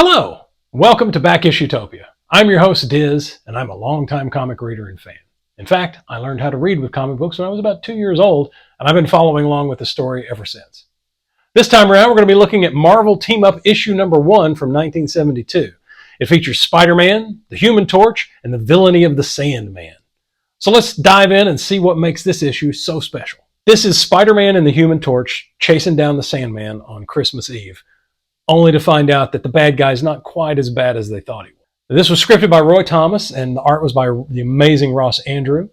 Hello, welcome to BackissueTopia. I'm your host, Diz, and I'm a longtime comic reader and fan. In fact, I learned how to read with comic books when I was about 2 years old, and I've been following along with the story ever since. This time around, we're going to be looking at Marvel Team-Up issue number 1 from 1972. It features Spider-Man, the Human Torch, and the villainy of the Sandman. So let's dive in and see what makes this issue so special. This is Spider-Man and the Human Torch chasing down the Sandman on Christmas Eve, only to find out that the bad guy's not quite as bad as they thought he was. This was scripted by Roy Thomas, and the art was by the amazing Ross Andru.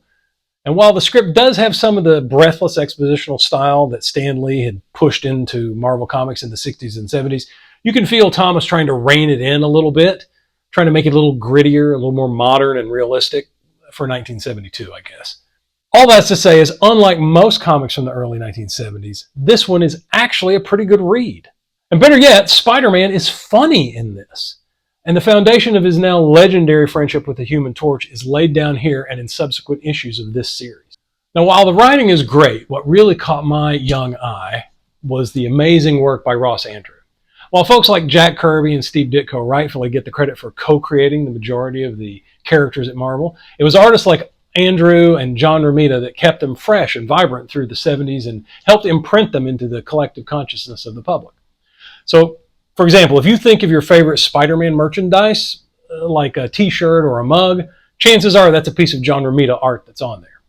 And while the script does have some of the breathless expositional style that Stan Lee had pushed into Marvel Comics in the 60s and 70s, you can feel Thomas trying to rein it in a little bit, trying to make it a little grittier, a little more modern and realistic for 1972, I guess. All that's to say is, unlike most comics from the early 1970s, this one is actually a pretty good read. And better yet, Spider-Man is funny in this. And the foundation of his now legendary friendship with the Human Torch is laid down here and in subsequent issues of this series. Now, while the writing is great, what really caught my young eye was the amazing work by Ross Andru. While folks like Jack Kirby and Steve Ditko rightfully get the credit for co-creating the majority of the characters at Marvel, it was artists like Andru and John Romita that kept them fresh and vibrant through the 70s and helped imprint them into the collective consciousness of the public. So, for example, if you think of your favorite Spider-Man merchandise, like a t-shirt or a mug, chances are that's a piece of John Romita art that's on there.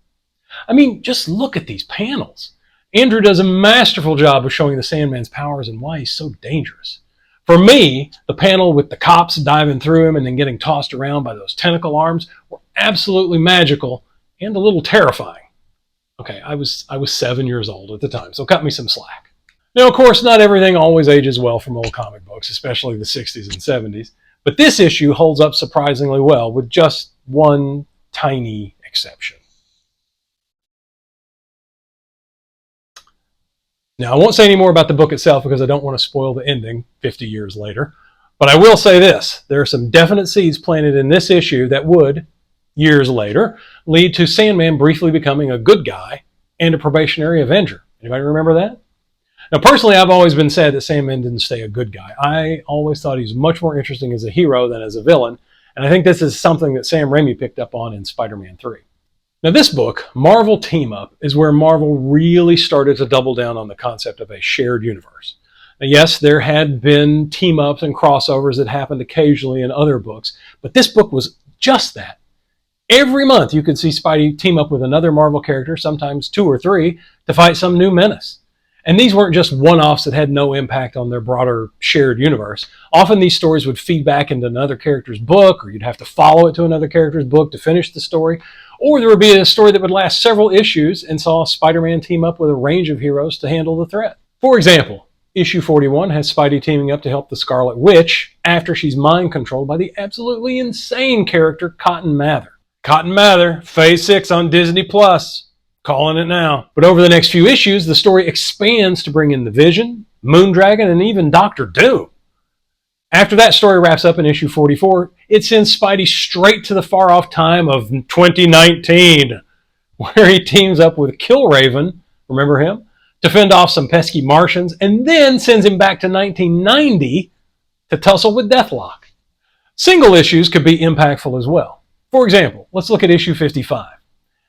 I mean, just look at these panels. Andru does a masterful job of showing the Sandman's powers and why he's so dangerous. For me, the panel with the cops diving through him and then getting tossed around by those tentacle arms were absolutely magical and a little terrifying. Okay, I was 7 years old at the time, so cut me some slack. Now, of course, not everything always ages well from old comic books, especially the 60s and 70s, but this issue holds up surprisingly well with just one tiny exception. Now, I won't say any more about the book itself because I don't want to spoil the ending 50 years later, but I will say this. There are some definite seeds planted in this issue that would, years later, lead to Sandman briefly becoming a good guy and a probationary Avenger. Anybody remember that? Now, personally, I've always been sad that Sandman didn't stay a good guy. I always thought he was much more interesting as a hero than as a villain, and I think this is something that Sam Raimi picked up on in Spider-Man 3. Now, this book, Marvel Team-Up, is where Marvel really started to double down on the concept of a shared universe. Now, yes, there had been team-ups and crossovers that happened occasionally in other books, but this book was just that. Every month, you could see Spidey team up with another Marvel character, sometimes 2 or 3, to fight some new menace. And these weren't just one-offs that had no impact on their broader shared universe. Often these stories would feed back into another character's book, or you'd have to follow it to another character's book to finish the story. Or there would be a story that would last several issues and saw Spider-Man team up with a range of heroes to handle the threat. For example, issue 41 has Spidey teaming up to help the Scarlet Witch after she's mind-controlled by the absolutely insane character Cotton Mather. Cotton Mather, Phase 6 on Disney+. Calling it now. But over the next few issues, the story expands to bring in the Vision, Moondragon, and even Doctor Doom. After that story wraps up in issue 44, it sends Spidey straight to the far-off time of 2019, where he teams up with Killraven, remember him, to fend off some pesky Martians, and then sends him back to 1990 to tussle with Deathlock. Single issues could be impactful as well. For example, let's look at issue 55.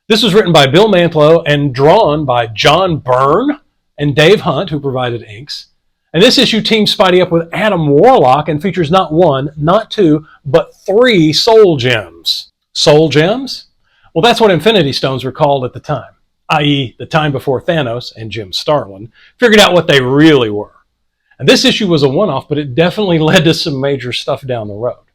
This was written by Bill Mantlo and drawn by John Byrne and Dave Hunt, who provided inks. And this issue teams Spidey up with Adam Warlock and features not 1, not 2, but 3 soul gems. Soul gems? Well, that's what Infinity Stones were called at the time, i.e. the time before Thanos and Jim Starlin figured out what they really were. And this issue was a one-off, but it definitely led to some major stuff down the road.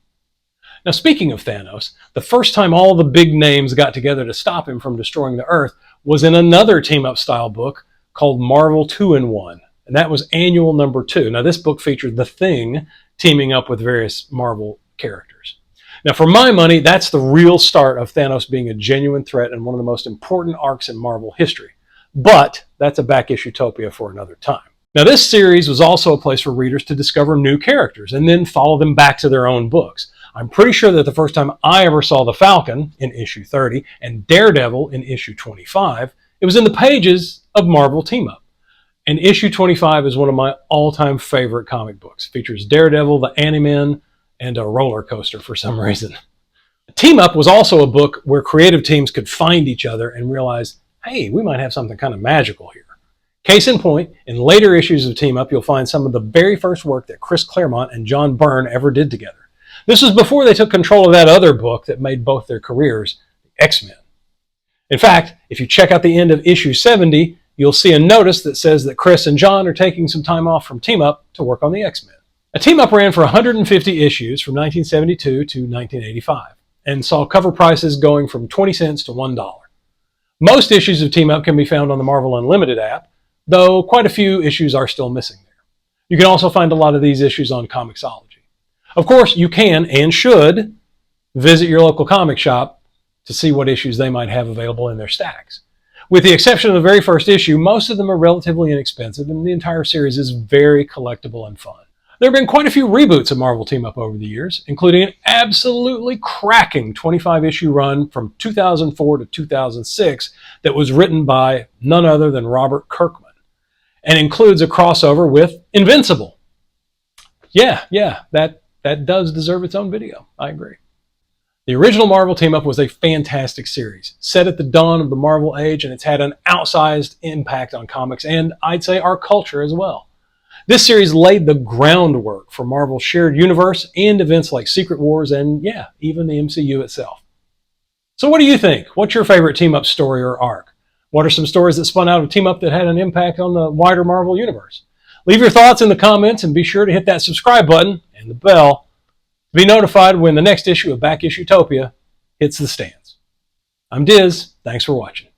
Now, speaking of Thanos, the first time all the big names got together to stop him from destroying the Earth was in another team-up style book called Marvel 2-in-1, and that was annual number 2. Now, this book featured The Thing teaming up with various Marvel characters. Now, for my money, that's the real start of Thanos being a genuine threat and one of the most important arcs in Marvel history. But that's a BackissueTopia for another time. Now, this series was also a place for readers to discover new characters and then follow them back to their own books. I'm pretty sure that the first time I ever saw the Falcon in issue 30 and Daredevil in issue 25, it was in the pages of Marvel Team-Up. And issue 25 is one of my all-time favorite comic books. It features Daredevil, the Animan, and a roller coaster for some reason. Team Up was also a book where creative teams could find each other and realize, hey, we might have something kind of magical here. Case in point, in later issues of Team Up, you'll find some of the very first work that Chris Claremont and John Byrne ever did together. This was before they took control of that other book that made both their careers, X-Men. In fact, if you check out the end of issue 70, you'll see a notice that says that Chris and John are taking some time off from Team Up to work on the X-Men. Team Up ran for 150 issues from 1972 to 1985 and saw cover prices going from 20 cents to $1. Most issues of Team Up can be found on the Marvel Unlimited app, though quite a few issues are still missing there. You can also find a lot of these issues on Comixology. Of course, you can and should visit your local comic shop to see what issues they might have available in their stacks. With the exception of the very first issue, most of them are relatively inexpensive, and the entire series is very collectible and fun. There have been quite a few reboots of Marvel Team Up over the years, including an absolutely cracking 25-issue run from 2004 to 2006 that was written by none other than Robert Kirkman, and includes a crossover with Invincible. Yeah, that does deserve its own video. I agree. The original Marvel Team Up was a fantastic series, set at the dawn of the Marvel Age, and it's had an outsized impact on comics and, I'd say, our culture as well. This series laid the groundwork for Marvel's shared universe and events like Secret Wars and, yeah, even the MCU itself. So what do you think? What's your favorite Team Up story or arc? What are some stories that spun out of Team Up that had an impact on the wider Marvel universe? Leave your thoughts in the comments and be sure to hit that subscribe button and the bell to be notified when the next issue of BackissueTopia hits the stands. I'm Diz. Thanks for watching.